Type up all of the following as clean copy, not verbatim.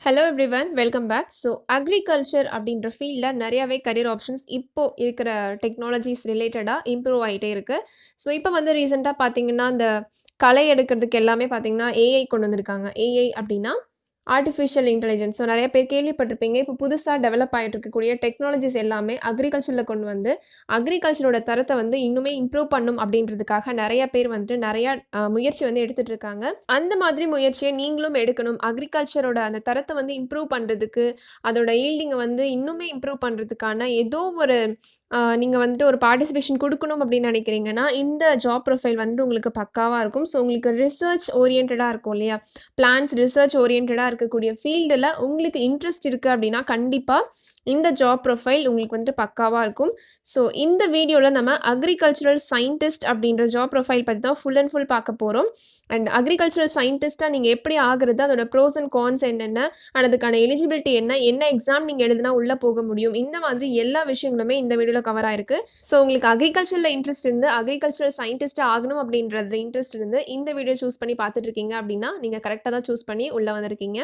Hello everyone welcome back. So agriculture அப்படின்ற ஃபீல்டில் நிறையாவே கரியர் ஆப்ஷன்ஸ் இப்போ இருக்கிற டெக்னாலஜிஸ் ரிலேட்டடாக இம்ப்ரூவ் ஆகிட்டே இருக்குது. ஸோ இப்போ வந்து ரீசெண்டாக பார்த்தீங்கன்னா இந்த களை எடுக்கிறதுக்கு எல்லாமே பார்த்தீங்கன்னா ஏஐ கொண்டு வந்திருக்காங்க. ஏஐ அப்படின்னா ஆர்டிஃபிஷியல் இன்டெலிஜென்ஸ். ஸோ நிறைய பேர் கேள்விப்பட்டிருப்பீங்க. இப்போ புதுசாக டெவலப் ஆகிட்டு இருக்கக்கூடிய டெக்னாலஜிஸ் எல்லாமே அக்ரிகல்ச்சரில் கொண்டு வந்து அக்ரிகல்ச்சரோட தரத்தை வந்து இன்னுமே இம்ப்ரூவ் பண்ணும் அப்படின்றதுக்காக நிறைய பேர் வந்துட்டு நிறையா முயற்சி வந்து எடுத்துட்டு இருக்காங்க. அந்த மாதிரி முயற்சியை நீங்களும் எடுக்கணும். அக்ரிகல்ச்சரோட அந்த தரத்தை வந்து இம்ப்ரூவ் பண்ணுறதுக்கு, அதோட ஈல்டிங்கை வந்து இன்னுமே இம்ப்ரூவ் பண்ணுறதுக்கான ஏதோ ஒரு நீங்க வந்துட்டு ஒரு பார்ட்டிசிபேஷன் குடுக்கணும் அப்படின்னு நினைக்கிறீங்கன்னா, இந்த ஜாப் ப்ரொஃபைல் வந்து உங்களுக்கு பக்காவா இருக்கும். ஸோ உங்களுக்கு ரிசர்ச் ஓரியன்டடா இருக்கும் இல்லையா? பிளான்ஸ் ரிசர்ச் ஓரியன்டடா இருக்கக்கூடிய ஃபீல்டுல உங்களுக்கு இன்ட்ரெஸ்ட் இருக்கு அப்படின்னா, கண்டிப்பா இந்த ஜாப் ப்ரொஃபைல் உங்களுக்கு வந்துட்டு பக்காவா இருக்கும். ஸோ இந்த வீடியோல நம்ம அக்ரிகல்ச்சுரல் சயின்டிஸ்ட் அப்படின்ற ஜாப் ப்ரொஃபைல் பத்தி தான் ஃபுல் அண்ட் ஃபுல் பார்க்க போறோம். அண்ட் அக்ரிகல்ச்சுரல் சயின்டிஸ்ட்டா நீங்க எப்படி ஆகுறது? அதோட ப்ரோஸ் அண்ட் கான்ஸ் என்னென்ன? அண்ட் அதுக்கான எலிஜிபிலிட்டி என்ன? என்ன எக்ஸாம் நீங்க எழுதுனா உள்ள போக முடியும்? இந்த மாதிரி எல்லா விஷயங்களுமே இந்த வீடியோல கவர் ஆயிருக்கு. ஸோ உங்களுக்கு அக்ரிகல்ச்சர்ல இன்ட்ரெஸ்ட் இருந்து, அக்ரிகல்ச்சுரல் சயின்டிஸ்ட்டா ஆகணும் அப்படின்றதுல இன்ட்ரெஸ்ட் இருந்து, இந்த வீடியோ சூஸ் பண்ணி பார்த்துட்டு இருக்கீங்க அப்படின்னா, நீங்க கரெக்ட்டா தான் சூஸ் பண்ணி உள்ள வந்திருக்கீங்க.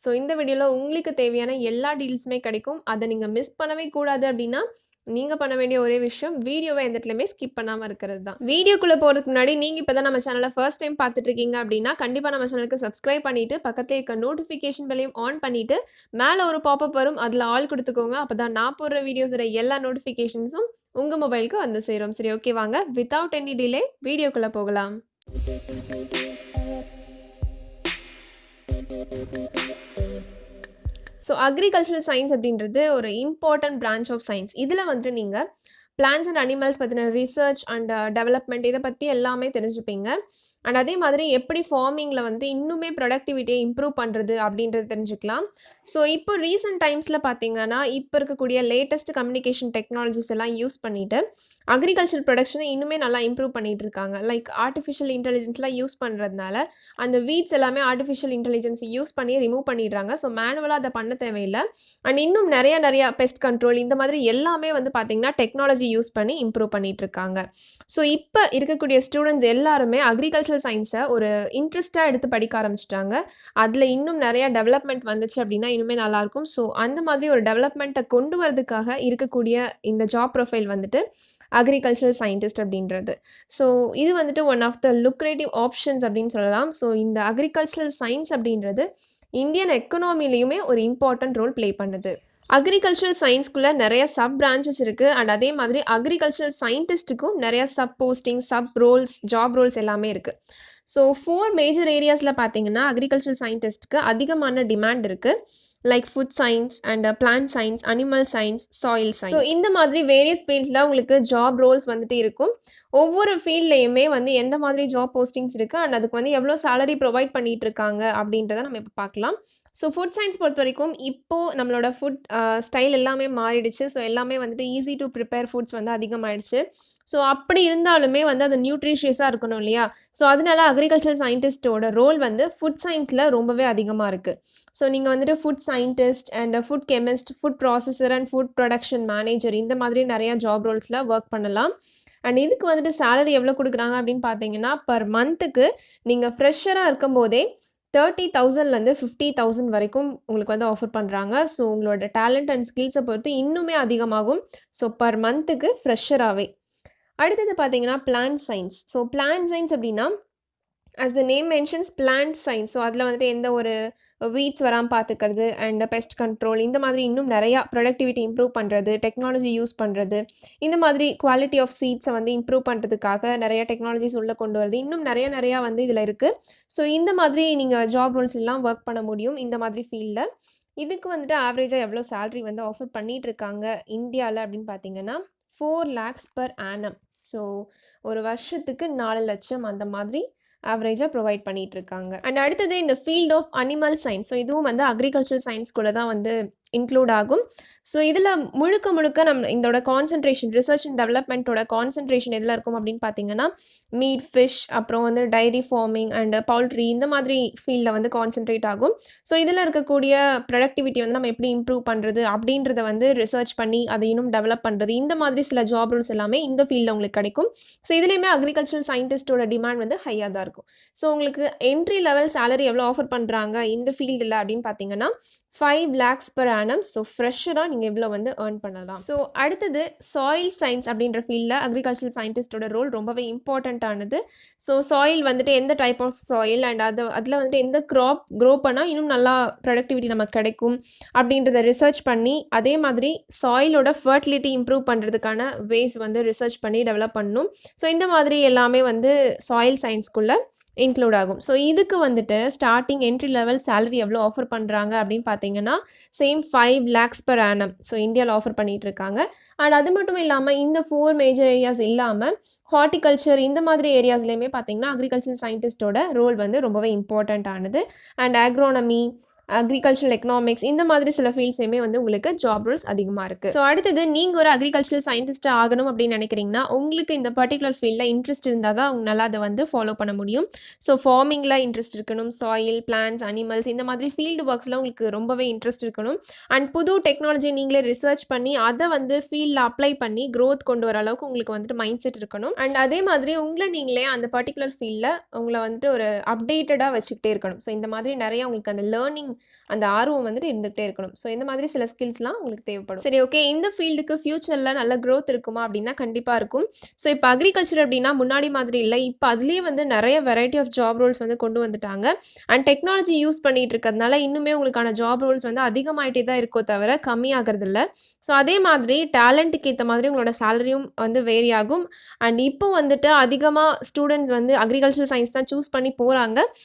ஸோ இந்த வீடியோல உங்களுக்கு தேவையான எல்லா டீல்ஸுமே கிடைக்கும். அத நீங்க மிஸ் பண்ணவே கூடாது அப்படின்னா, நீங்க பண்ண வேண்டிய ஒரே விஷயம் வீடியோவை எந்த இடத்துலயுமே ஸ்கிப் பண்ணாம இருக்கிறது தான். வீடியோக்குள்ள போறதுக்கு முன்னாடி நீங்க இப்பதான் நம்ம சேனலை ஃபர்ஸ்ட் டைம் பார்த்துட்டு இருக்கீங்க அப்படின்னா, கண்டிப்பா நம்ம சேனலுக்கு சப்ஸ்கிரைப் பண்ணிட்டு, பக்கத்துல இருக்க நோட்டிஃபிகேஷன் பெல்லையும் ஆன் பண்ணிட்டு, மேல ஒரு பாப்அப் வரும். அதுல ஆல் குடுத்துக்கோங்க. அப்பதான் நான் போடுற வீடியோஸோட எல்லா நோட்டிஃபிகேஷன்ஸும் உங்க மொபைலுக்கு வந்து சேரும். சரி, ஓகே, வாங்க வித்தவுட் எனி டிலே வீடியோக்குள்ள போகலாம். ஸோ அக்ரிகல்ச்சரல் சயின்ஸ் அப்படின்றது ஒரு இம்பார்ட்டன்ட் பிரான்ச் ஆஃப் சயின்ஸ். இதில் வந்துட்டு நீங்கள் பிளான்ட்ஸ் அண்ட் அனிமல்ஸ் பற்றின ரிசர்ச் அண்ட் டெவலப்மெண்ட் இதை பற்றி எல்லாமே தெரிஞ்சுப்பீங்க. அண்ட் அதே மாதிரி எப்படி ஃபார்மிங்கில் வந்துட்டு இன்னுமே ப்ரொடக்டிவிட்டியை இம்ப்ரூவ் பண்ணுறது அப்படின்றது தெரிஞ்சுக்கலாம். ஸோ இப்போ ரீசெண்ட் டைம்ஸில் பார்த்தீங்கன்னா, இப்போ இருக்கக்கூடிய லேட்டஸ்ட் கம்யூனிகேஷன் டெக்னாலஜிஸ் எல்லாம் யூஸ் பண்ணிவிட்டு அக்ரிகல்ச்சர் ப்ரொடக்ஷனை இன்னுமே நல்லா இம்ப்ரூவ் பண்ணிகிட்டு இருக்காங்க. லைக் ஆர்டிஃபிஷியல் இன்டெலிஜென்ஸ்லாம் யூஸ் பண்ணுறதுனால அந்த வீட்ஸ் எல்லாமே ஆர்டிஃபிஷியல் இன்டெலிஜென்ஸ் யூஸ் பண்ணி ரிமூவ் பண்ணிடுறாங்க. ஸோ மேனுவலாக அதை பண்ண தேவையில்லை. அண்ட் இன்னும் நிறையா பெஸ்ட் கண்ட்ரோல் இந்த மாதிரி எல்லாமே வந்து பார்த்தீங்கன்னா டெக்னாலஜி யூஸ் பண்ணி இம்ப்ரூவ் பண்ணிட்டு இருக்காங்க. ஸோ இப்போ இருக்கக்கூடிய ஸ்டூடெண்ட்ஸ் எல்லாருமே அக்ரிகல்ச்சர் சயின்ஸை ஒரு இன்ட்ரெஸ்ட்டாக எடுத்து படிக்க ஆரம்பிச்சிட்டாங்க. அதில் இன்னும் நிறையா டெவலப்மெண்ட் வந்துச்சு அப்படின்னா இன்னுமே நல்லாயிருக்கும். ஸோ அந்த மாதிரி ஒரு டெவலப்மெண்ட்டை கொண்டு வரதுக்காக இருக்கக்கூடிய இந்த ஜாப் ப்ரொஃபைல் வந்துட்டு அக்ரிகல்ச்சரல் சயின்டிஸ்ட் அப்படின்றது. ஸோ இது வந்துட்டு one of the lucrative options அப்படின்னு சொல்லலாம். ஸோ இந்த அக்ரிகல்ச்சரல் சயின்ஸ் அப்படின்றது இந்தியன் எக்கனாமிலையுமே ஒரு இம்பார்ட்டன்ட் ரோல் ப்ளே பண்ணுது. அக்ரிகல்ச்சரல் சயின்ஸ்குள்ளே நிறைய சப் பிரான்ச்சஸ் இருக்குது. அண்ட் அதே மாதிரி அக்ரிகல்ச்சரல் சயின்டிஸ்ட்டுக்கும் நிறைய sub posting, sub roles, job roles எல்லாமே இருக்குது. ஸோ 4 மேஜர் ஏரியாஸில் பார்த்தீங்கன்னா அக்ரிகல்ச்சரல் சயின்டிஸ்ட்டுக்கு அதிகமான டிமாண்ட் இருக்குது. Like food science and plant science, animal science, soil science. So இந்த மாதிரி வேரியஸ் ஃபீல்ட்ஸில் உங்களுக்கு ஜாப் ரோல்ஸ் வந்துட்டு இருக்கும். ஒவ்வொரு ஃபீல்ட்லேயுமே வந்து எந்த மாதிரி ஜாப் போஸ்டிங்ஸ் இருக்குது அண்ட் அதுக்கு வந்து எவ்வளோ சேலரி ப்ரொவைட் பண்ணிகிட்டு இருக்காங்க அப்படின்றத நம்ம இப்போ பார்க்கலாம். ஸோ ஃபுட் சயின்ஸ் பொறுத்த வரைக்கும் இப்போது நம்மளோட ஃபுட் ஸ்டைல் எல்லாமே மாறிடுச்சு. ஸோ எல்லாமே வந்துட்டு ஈஸி டு ப்ரிப்பேர் ஃபுட்ஸ் வந்து அதிகமாகிடுச்சு. ஸோ அப்படி இருந்தாலுமே வந்து அது நியூட்ரிஷியஸாக இருக்கணும் இல்லையா? ஸோ அதனால அக்ரிகல்ச்சரல் சயின்டிஸ்ட்டோட ரோல் வந்து ஃபுட் சயின்ஸில் ரொம்பவே அதிகமாக இருக்குது. ஸோ நீங்கள் வந்துட்டு food scientist and food chemist, food processor and food production manager இந்த மாதிரி நிறையா ஜாப் ரோல்ஸில் ஒர்க் பண்ணலாம். அண்ட் இதுக்கு வந்துட்டு சேலரி எவ்வளோ கொடுக்குறாங்க அப்படின்னு பார்த்தீங்கன்னா, பர் மந்த்துக்கு நீங்கள் ஃப்ரெஷராக இருக்கும்போதே 30,000லேருந்து 50,000 வரைக்கும் உங்களுக்கு வந்து ஆஃபர் பண்ணுறாங்க. ஸோ உங்களோட டேலண்ட் அண்ட் ஸ்கில்ஸை பொறுத்து இன்னுமே அதிகமாகும். ஸோ பர் மந்த்துக்கு ஃப்ரெஷராகவே. அடுத்தது பார்த்தீங்கன்னா plant science. So plant science அப்படின்னா as the name mentions plant science. So அதில் வந்துட்டு எந்த ஒரு வீட்ஸ் வராமல் பார்த்துக்கிறது அண்ட் பெஸ்ட் கண்ட்ரோல் இந்த மாதிரி இன்னும் நிறையா ப்ரொடக்டிவிட்டி இம்ப்ரூவ் பண்ணுறது, டெக்னாலஜி யூஸ் பண்ணுறது, இந்த மாதிரி குவாலிட்டி ஆஃப் சீட்ஸை வந்து இம்ப்ரூவ் பண்ணுறதுக்காக நிறைய டெக்னாலஜிஸ் உள்ளே கொண்டு வருது. இன்னும் நிறையா வந்து இதில் இருக்குது. ஸோ இந்த மாதிரி நீங்கள் ஜாப் ரோல்ஸ் எல்லாம் ஒர்க் பண்ண முடியும் இந்த மாதிரி ஃபீல்டில். இதுக்கு வந்துட்டு ஆவரேஜாக எவ்வளோ சேலரி வந்து ஆஃபர் பண்ணிகிட்டு இருக்காங்க இந்தியாவில் அப்படின்னு பார்த்தீங்கன்னா 4 lakhs per annum. ஸோ ஒரு வருஷத்துக்கு 4 லட்சம் அந்த மாதிரி ஆவரேஜாக ப்ரொவைட் பண்ணிகிட்டு இருக்காங்க. அண்ட் அடுத்தது இந்த field of animal science. So இதுவும் வந்து அக்ரிகல்ச்சரல் சயின்ஸ் கூட தான் வந்து இன்க்ளூட் ஆகும். ஸோ இதில முழுக்க முழுக்க இதோட கான்சன்ட்ரேஷன் ரிசர்ச் அண்ட் டெவலப்மெண்ட்டோட கான்சன்ட்ரேஷன் எதில இருக்கும் அப்படின்னு பார்த்தீங்கன்னா, மீட், ஃபிஷ் அப்புறம் வந்து டைரி ஃபார்மிங் அண்ட் பவுல்ட்ரி இந்த மாதிரி ஃபீல்டில வந்து கான்சன்ட்ரேட் ஆகும். ஸோ இதில இருக்கக்கூடிய ப்ரொடக்டிவிட்டி வந்து நம்ம எப்படி இம்ப்ரூவ் பண்ணுறது அப்படின்றத வந்து ரிசர்ச் பண்ணி அதை இன்னும் டெவலப் பண்ணுறது, இந்த மாதிரி சில ஜாப் ரோல்ஸ் எல்லாமே இந்த ஃபீல்டில் உங்களுக்கு கிடைக்கும். ஸோ இதுலேயுமே அக்ரிகல்ச்சரல் சயின்டிஸ்ட்டோட டிமாண்ட் வந்து ஹையாக தான் இருக்கும். ஸோ உங்களுக்கு என்ட்ரி லெவல் சேலரி எவ்வளோ ஆஃபர் பண்ணுறாங்க இந்த ஃபீல்டில் அப்படின்னு பார்த்தீங்கன்னா 5 lakhs per annum. ஸோ ஃப்ரெஷராக நீங்கள் இவ்வளோ வந்து ஏர்ன் பண்ணலாம். ஸோ அடுத்தது சாயில் சயின்ஸ் அப்படின்ற ஃபீல்டில் அக்ரிகல்ச்சரல் சயின்டிஸ்டோட ரோல் ரொம்பவே இம்பார்ட்டண்ட்டானது. ஸோ சாயில் வந்துட்டு எந்த டைப் ஆஃப் சாயில் அண்ட் அதில் வந்துட்டு எந்த க்ராப் க்ரோ பண்ணால் இன்னும் நல்லா ப்ரொடக்டிவிட்டி நமக்கு கிடைக்கும் அப்படின்றத ரிசர்ச் பண்ணி, அதே மாதிரி சாயிலோட ஃபர்டிலிட்டி இம்ப்ரூவ் பண்ணுறதுக்கான வேஸ் வந்து ரிசர்ச் பண்ணி டெவலப் பண்ணணும். ஸோ இந்த மாதிரி எல்லாமே வந்து சாயில் சயின்ஸ்குள்ளே இன்க்ளூட் ஆகும். ஸோ இதுக்கு வந்துட்டு ஸ்டார்டிங் என்ட்ரி லெவல் சேலரி எவ்வளோ ஆஃபர் பண்ணுறாங்க அப்படின்னு பார்த்தீங்கன்னா, same 5 lakhs per annum. So இந்தியாவில் ஆஃபர் பண்ணிகிட்டு இருக்காங்க. அண்ட் அது மட்டும் இல்லாமல் இந்த 4 மேஜர் ஏரியாஸ் இல்லாமல் ஹார்டிகல்ச்சர் இந்த மாதிரி ஏரியாஸ்லேயுமே பார்த்தீங்கன்னா அக்ரிகல்ச்சர் சயின்டிஸ்டோட ரோல் வந்து ரொம்பவே இம்பார்ட்டண்ட் ஆனது. அண்ட் அக்ரோனமி, அக்ரிகல்ச்சரல் எக்கனாமிக்ஸ் இந்த மாதிரி சில ஃபீல்ட்ஸையுமே வந்து உங்களுக்கு ஜாப் ரோல்ஸ் அதிகமாக இருக்குது. ஸோ அடுத்தது நீங்கள் ஒரு அக்ரிகல்ச்சரல் சயின்டிஸ்ட்டாக ஆகணும் அப்படின்னு நினைக்கிறீங்கன்னா, உங்களுக்கு இந்த பர்டிகுலர் ஃபீல்டில் இன்ட்ரெஸ்ட் இருந்தால் தான் உங்களால் அதை வந்து ஃபாலோ பண்ண முடியும். ஸோ ஃபார்மிங்கில் இன்ட்ரெஸ்ட் இருக்கணும், சாயில், பிளான்ட்ஸ், அனிமல்ஸ் இந்த மாதிரி ஃபீல்டு ஒர்க்ஸில் உங்களுக்கு ரொம்பவே இன்ட்ரெஸ்ட் இருக்கணும். அண்ட் புது டெக்னாலஜி நீங்களே ரிசர்ச் பண்ணி அதை வந்து ஃபீல்டில் அப்ளை பண்ணி க்ரோத் கொண்டு வர அளவுக்கு உங்களுக்கு வந்துட்டு மைண்ட் செட் இருக்கணும். அண்ட் அதே மாதிரி உங்களை நீங்களே அந்த பர்டிகுலர் ஃபீல்டில் உங்களை வந்துட்டு ஒரு அப்டேட்டடாக வச்சுக்கிட்டே இருக்கணும். ஸோ இந்த மாதிரி நிறைய உங்களுக்கு அந்த லேர்னிங் அந்த ஆர்வம் வந்துட்டு இருந்துகிட்டே இருக்கணும். ஸோ இந்த மாதிரி சில ஸ்கில்ஸ்லாம் உங்களுக்கு தேவைப்படும். சரி, ஓகே, இந்த ஃபீல்டுக்கு ஃபியூச்சரில் நல்ல க்ரோத் இருக்குமா அப்படின்னா கண்டிப்பாக இருக்கும். ஸோ இப்போ அக்ரிகல்ச்சர் அப்படின்னா முன்னாடி மாதிரி இல்லை, இப்போ அதுலேயே வந்து நிறைய வெரைட்டி ஆஃப் ஜாப் ரோல்ஸ் வந்து கொண்டு வந்துட்டாங்க. அண்ட் டெக்னாலஜி யூஸ் பண்ணிட்டு இருக்கிறதுனால இன்னுமே உங்களுக்கான ஜாப் ரோல்ஸ் வந்து அதிகமாகிட்டே தான் இருக்கோ தவிர கம்மியாகிறது இல்லை. ஸோ அதே மாதிரி டேலண்ட்டுக்கு ஏற்ற மாதிரி உங்களோட சேலரியும் வந்து வேரி ஆகும். அண்ட் இப்போ வந்துட்டு அதிகமாக ஸ்டூடெண்ட்ஸ் வந்து அக்ரிகல்ச்சர் சயின்ஸ் தான் சூஸ் பண்ணி போகிறாங்க.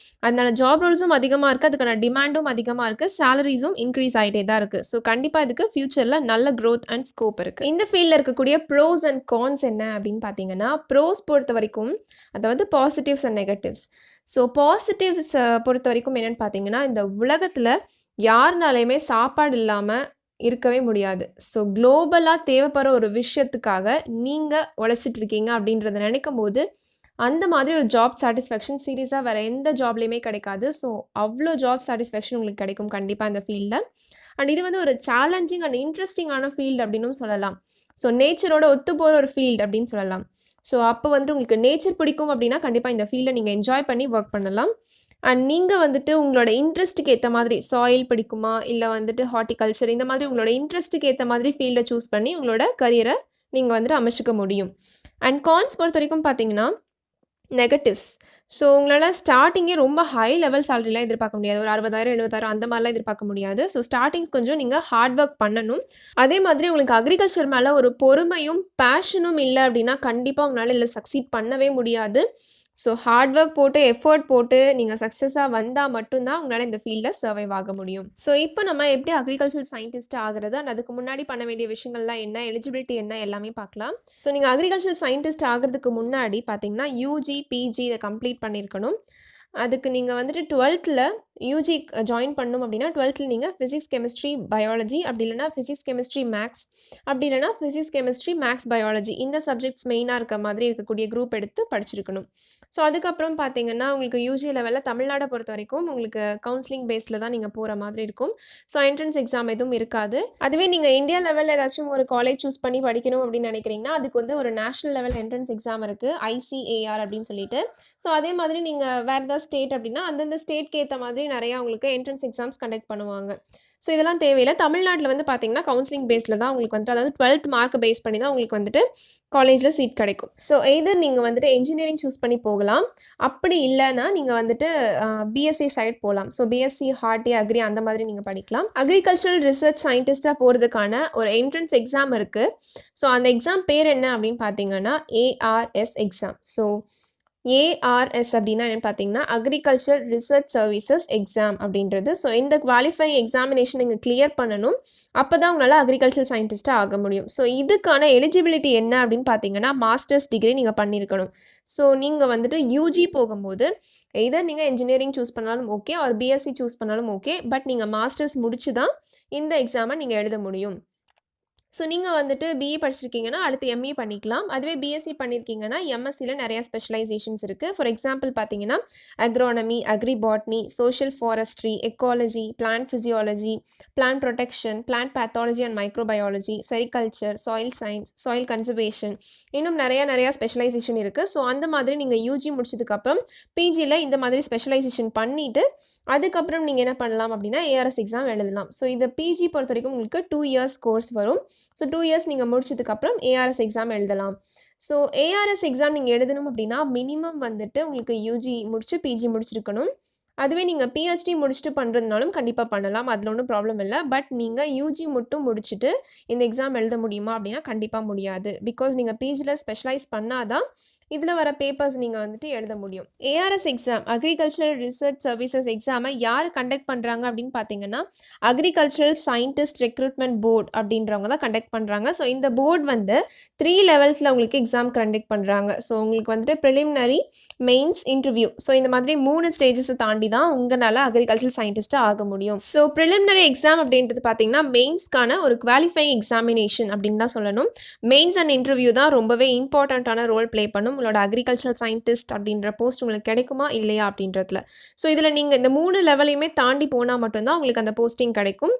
அதனால ஜாப் ரோல்ஸும் அதிகமாக இருக்குது, அதுக்கான டிமாண்டும் அதிகமாக இருக்குது, சேலரிஸும் இன்க்ரீஸ் ஆகிட்டே தான் இருக்குது. ஸோ கண்டிப்பாக இதுக்கு ஃபியூச்சரில் நல்ல க்ரோத் அண்ட் ஸ்கோப் இருக்குது. இந்த ஃபீல்டில் இருக்கக்கூடிய ப்ரோஸ் அண்ட் கான்ஸ் என்ன அப்படின்னு பார்த்தீங்கன்னா, ப்ரோஸ் பொறுத்த வரைக்கும் அதாவது positives and negatives. So positives பொறுத்த வரைக்கும் என்னென்னு பார்த்தீங்கன்னா, இந்த உலகத்தில் யாருனாலையுமே சாப்பாடு இல்லாமல் இருக்கவே முடியாது. ஸோ குளோபலாக தேவைப்படுற ஒரு விஷயத்துக்காக நீங்கள் உழைச்சிட்டு இருக்கீங்க அப்படின்றத நினைக்கும் போது அந்த மாதிரி ஒரு ஜாப் சாட்டிஸ்ஃபேக்ஷன் சீரியஸாக வேறு எந்த ஜாப்லேயுமே கிடைக்காது. ஸோ அவ்வளோ ஜாப் சாட்டிஸ்ஃபேக்ஷன் உங்களுக்கு கிடைக்கும் கண்டிப்பாக இந்த ஃபீல்டில். அண்ட் இது வந்து ஒரு சேலஞ்சிங் அண்ட் இன்ட்ரெஸ்டிங்கான ஃபீல்டு அப்படின்னும் சொல்லலாம். ஸோ நேச்சரோட ஒத்து போகிற ஒரு ஃபீல்டு அப்படின்னு சொல்லலாம். ஸோ அப்போ வந்துட்டு உங்களுக்கு நேச்சர் பிடிக்கும் அப்படின்னா கண்டிப்பாக இந்த ஃபீல்டை நீங்கள் என்ஜாய் பண்ணி ஒர்க் பண்ணலாம். அண்ட் நீங்கள் வந்துட்டு உங்களோட இன்ட்ரெஸ்ட்டுக்கு ஏற்ற மாதிரி சாயில் பிடிக்குமா இல்லை வந்துட்டு ஹார்டிகல்ச்சர் இந்த மாதிரி உங்களோட இன்ட்ரெஸ்ட்டுக்கு ஏற்ற மாதிரி ஃபீல்டை சூஸ் பண்ணி உங்களோட கரியரை நீங்கள் வந்துட்டு அமைச்சிக்க முடியும். அண்ட் கான்ஸ் பொறுத்த வரைக்கும் பார்த்தீங்கன்னா நெகட்டிவ்ஸ். ஸோ உங்களால் ஸ்டார்டிங்கே ரொம்ப ஹை லெவல் சேலரிலாம் எதிர்பார்க்க முடியாது. ஒரு 60,000 70,000 அந்த மாதிரிலாம் எதிர்பார்க்க முடியாது. ஸோ ஸ்டார்டிங் கொஞ்சம் நீங்கள் ஹார்ட் ஒர்க் பண்ணணும். அதே மாதிரி உங்களுக்கு அக்ரிகல்ச்சர் மேலே ஒரு பொறுமையும் பேஷனும் இல்லை அப்படின்னா கண்டிப்பாக உங்களால் இதில் சக்சீட் பண்ணவே முடியாது. ஸோ ஹார்ட் ஒர்க் போட்டு எஃபர்ட் போட்டு நீங்கள் சக்ஸஸாக வந்தால் மட்டும்தான் உங்களால் இந்த ஃபீல்டில் சர்வைவ் ஆக முடியும். ஸோ இப்போ நம்ம எப்படி அக்ரிகல்ச்சர் சயின்டிஸ்ட் ஆகிறது அண்ட் அதுக்கு முன்னாடி பண்ண வேண்டிய விஷயங்கள்லாம் என்ன, எலிஜிபிலிட்டி என்ன எல்லாமே பார்க்கலாம். ஸோ நீங்கள் அக்ரிகல்ச்சர் சயின்டிஸ்ட் ஆகிறதுக்கு முன்னாடி பார்த்தீங்கன்னா யூஜி, பிஜி இதை கம்ப்ளீட் பண்ணியிருக்கணும். அதுக்கு நீங்கள் வந்துட்டு 12th யூஜி ஜாயின் பண்ணணும் அப்படின்னா 12th நீங்கள் ஃபிசிக்ஸ், கெமிஸ்ட்ரி, பயாலஜி அப்படி இல்லைனா ஃபிசிக்ஸ், கெமிஸ்ட்ரி, மேக்ஸ் அப்படி இல்லைனா ஃபிசிக்ஸ், கெமிஸ்ட்ரி, மேக்ஸ், பயாலஜி இந்த சப்ஜெக்ட்ஸ் மெயினாக இருக்க மாதிரி இருக்கக்கூடிய குரூப் எடுத்து படிச்சிருக்கணும். ஸோ அதுக்கப்புறம் பார்த்தீங்கன்னா உங்களுக்கு யூஜி லெவலில் தமிழ்நாடை பொறுத்த வரைக்கும் உங்களுக்கு கவுன்சிலிங் பேஸில் தான் நீங்கள் போகிற மாதிரி இருக்கும். ஸோ என்ட்ரன்ஸ் எக்ஸாம் எதுவும் இருக்காது. அதுவே நீங்கள் இந்தியா லெவலில் ஏதாச்சும் ஒரு காலேஜ் சூஸ் பண்ணி படிக்கணும் அப்படின்னு நினைக்கிறீங்கன்னா அதுக்கு வந்து ஒரு நேஷனல் லெவல் என்ட்ரன்ஸ் எக்ஸாம் இருக்குது, ICAR அப்படின்னு சொல்லிட்டு. ஸோ அதே மாதிரி நீங்கள் வேறு ஏதாவது ஸ்டேட் அப்படின்னா அந்தந்த ஸ்டேட்க்கு ஏற்ற மாதிரி நிறையா உங்களுக்கு என்ட்ரன்ஸ் எக்ஸாம்ஸ் கண்டக்ட் பண்ணுவாங்க. ஸோ இதெல்லாம் தேவையில்லை. தமிழ்நாட்டில் வந்து பார்த்தீங்கன்னா கவுன்சிலிங் பேஸில் தான் உங்களுக்கு வந்துட்டு அதாவது 12th மார்க் பேஸ் பண்ணி தான் உங்களுக்கு வந்துட்டு காலேஜில் சீட் கிடைக்கும். ஸோ எய்தர் நீங்கள் வந்துட்டு இன்ஜினியரிங் சூஸ் பண்ணி போகலாம், அப்படி இல்லைன்னா நீங்கள் வந்துட்டு B.Sc சைட் போகலாம். ஸோ B.Sc, ஹார்ட்டி, அக்ரி அந்த மாதிரி நீங்கள் படிக்கலாம். அக்ரிகல்ச்சரல் ரிசர்ச் சயின்டிஸ்ட்டாக போகிறதுக்கான ஒரு என்ட்ரன்ஸ் எக்ஸாம் இருக்குது. ஸோ அந்த எக்ஸாம் பேர் என்ன அப்படின்னு பார்த்தீங்கன்னா ARS எக்ஸாம். ஸோ ARS அப்படின்னா என்னென்னு பார்த்தீங்கன்னா அக்ரிகல்ச்சர் ரிசர்ச் சர்வீசஸ் எக்ஸாம் அப்படின்றது. ஸோ இந்த குவாலிஃபைங் எக்ஸாமினேஷன் நீங்கள் கிளியர் பண்ணணும், அப்போ தான் உங்களால் அக்ரிகல்ச்சர் சயின்டிஸ்ட்டாக ஆக முடியும். ஸோ இதுக்கான எலிஜிபிலிட்டி என்ன அப்படின்னு பார்த்தீங்கன்னா மாஸ்டர்ஸ் டிகிரி நீங்கள் பண்ணியிருக்கணும். ஸோ நீங்கள் வந்துட்டு யூஜி போகும்போது எய்தர் நீங்க இன்ஜினியரிங் சூஸ் பண்ணாலும் ஓகே ஆர் B.Sc சூஸ் பண்ணாலும் ஓகே. பட் நீங்க மாஸ்டர்ஸ் முடிச்சு தான் இந்த எக்ஸாம நீங்க எழுத முடியும். ஸோ நீங்க வந்துட்டு பிஇ படிச்சிருக்கீங்கன்னா, அடுத்து எம்இ பண்ணிக்கலாம். அதுவே B.Sc பண்ணியிருக்கீங்கன்னா, எம்எஸ்சில நெறைய ஸ்பெஷலைசேஷன்ஸ் இருக்கு. ஃபார் எக்ஸாம்பிள் பார்த்தீங்கன்னா, agronomy, agri botany, social forestry, ecology, plant physiology, plant protection, plant pathology and microbiology, sericulture, soil science, soil conservation, இன்னும் நெறைய ஸ்பெஷலைசேஷன் இருக்கு. ஸோ அந்த மாதிரி நீங்க யூஜி முடிச்சதுக்கப்புறம் பிஜில இந்த மாதிரி ஸ்பெஷலைசேஷன் பண்ணிட்டு, அதுக்கப்புறம் நீங்க என்ன பண்ணலாம் அப்படின்னா, ஏஆர்எஸ் எக்ஸாம் எழுதலாம். ஸோ இந்த பிஜி பொறுத்தவரைக்கும் உங்களுக்கு 2 இயர்ஸ் கோர்ஸ் வரும். ஸோ 2 இயர்ஸ் நீங்க முடிச்சதுக்கப்புறம் ஏஆர்எஸ் எக்ஸாம் எழுதலாம். ஸோ ஏஆர்எஸ் எக்ஸாம் நீங்க எழுதணும் அப்படின்னா, மினிமம் வந்துட்டு உங்களுக்கு யூஜி முடிச்சு, பிஜி முடிச்சிருக்கணும். அதுவே நீங்க பிஹெச்டி முடிச்சுட்டு பண்றதுனாலும் கண்டிப்பா பண்ணலாம். அதுல ஒண்ணும் ப்ராப்ளம் இல்ல. பட் நீங்க யூஜி மட்டும் முடிச்சுட்டு இந்த எக்ஸாம் எழுத முடியுமா அப்படின்னா, கண்டிப்பா முடியாது. பிகாஸ் நீங்க பிஜில ஸ்பெஷலைஸ் பண்ணா தான் இதுல வர பேப்பர்ஸ் நீங்க வந்துட்டு எழுத முடியும். ARS exam agricultural research services எக்ஸாம யாரு கண்டக்ட் பண்றாங்க அப்படின்னு பார்த்தீங்கன்னா, அக்ரிகல்ச்சரல் சயின்டிஸ்ட் ரெக்ரூட்மெண்ட் போர்ட் அப்படின்றவங்க தான் கண்டக்ட் பண்றாங்க. ஸோ இந்த போர்ட் வந்து 3 லெவல்ஸ்ல உங்களுக்கு எக்ஸாம் கண்டக்ட் பண்றாங்க. ஸோ உங்களுக்கு வந்துட்டு பிரிலிமினரி, மெயின்ஸ், இன்டர்வியூ. ஸோ இந்த மாதிரி 3 ஸ்டேஜஸை தாண்டி தான் உங்களால அக்ரிகல்ச்சரல் சயின்டிஸ்ட் ஆக முடியும். ஸோ பிரிலிமினரி எக்ஸாம் அப்படின்றது பார்த்தீங்கன்னா, மெயின்ஸ்க்கான ஒரு குவாலிஃபைங் எக்ஸாமினேஷன் அப்படின்னு தான் சொல்லணும். மெயின்ஸ் அண்ட் இன்டர்வியூ தான் ரொம்பவே இம்பார்ட்டண்ட்டான ரோல் ப்ளே பண்ணும். உங்களோட அக்ரிகல்ச்சரல் சயின்டிஸ்ட் அப்படின்ற போஸ்ட் உங்களுக்கு கிடைக்குமா இல்லையா அப்படின்றதுல. ஸோ இதில் நீங்கள் இந்த 3 லெவலையுமே தாண்டி போனால் மட்டும்தான் உங்களுக்கு அந்த போஸ்டிங் கிடைக்கும்.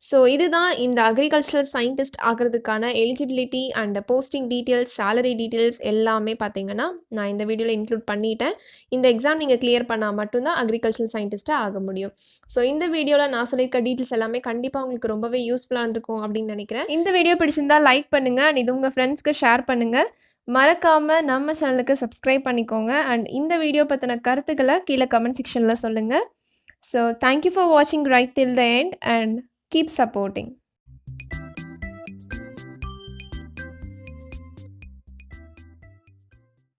ஸோ இதுதான் இந்த அக்ரிகல்ச்சரல் சயின்டிஸ்ட் ஆகிறதுக்கான eligibility and posting details, salary details எல்லாமே பார்த்தீங்கன்னா நான் இந்த வீடியோவில் இன்க்ளூட் பண்ணிட்டேன். இந்த எக்ஸாம் நீங்கள் கிளியர் பண்ணால் மட்டும்தான் அக்ரிகல்ச்சரல் சயின்டிஸ்ட்டாக ஆக முடியும். ஸோ இந்த வீடியோவில் நான் சொல்லியிருக்க டீட்டெயில்ஸ் எல்லாமே கண்டிப்பாக உங்களுக்கு ரொம்பவே யூஸ்ஃபுல்லாக இருக்கும் அப்படின்னு நினைக்கிறேன். இந்த வீடியோ பிடிச்சிருந்தா லைக் பண்ணுங்கள் அண்ட் இது உங்கள் ஃப்ரெண்ட்ஸ்க்கு ஷேர் பண்ணுங்கள். மறக்காம நம்ம சேனலுக்கு சப்ஸ்கிரைப் பண்ணிக்கோங்க அண்ட் இந்த வீடியோ பற்றின கருத்துக்களை கீழே கமெண்ட் செக்ஷனில் சொல்லுங்கள். ஸோ தேங்க்யூ ஃபார் வாட்சிங் right till the end and keep supporting.